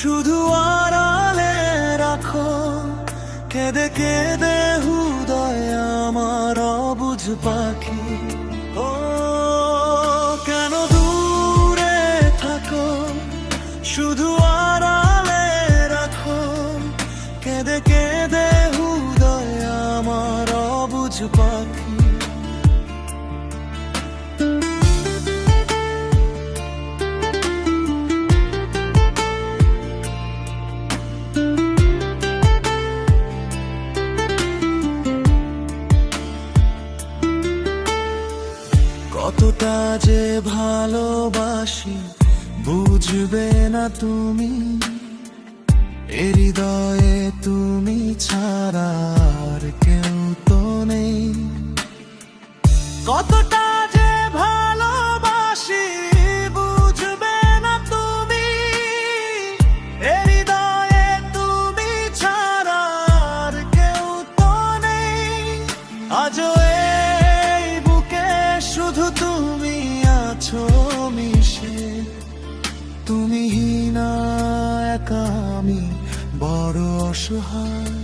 শুধু আড়ালে রাখো, কেঁদে কেঁদে হৃদয় আমার অবুঝ পাখি। ও কেন দূরে থাকো, শুধু আড়ালে রাখো, কেঁদে কেঁদে হৃদয় আমার অবুঝ পাখি। কতটা যে ভালোবাসি বুঝবে না তুমি, এ হৃদয়ে তুমি ছাড়া আর কেউ তো নেই। কতটা যে ভালোবাসি বুঝবে না তুমি, এ হৃদয়ে তুমি ছাড়া আর কেউ তো নেই। আজও এই বুকে শুধু তুমি আছো মিশে, তুমি হীনা একা আমি বড় অসহায়।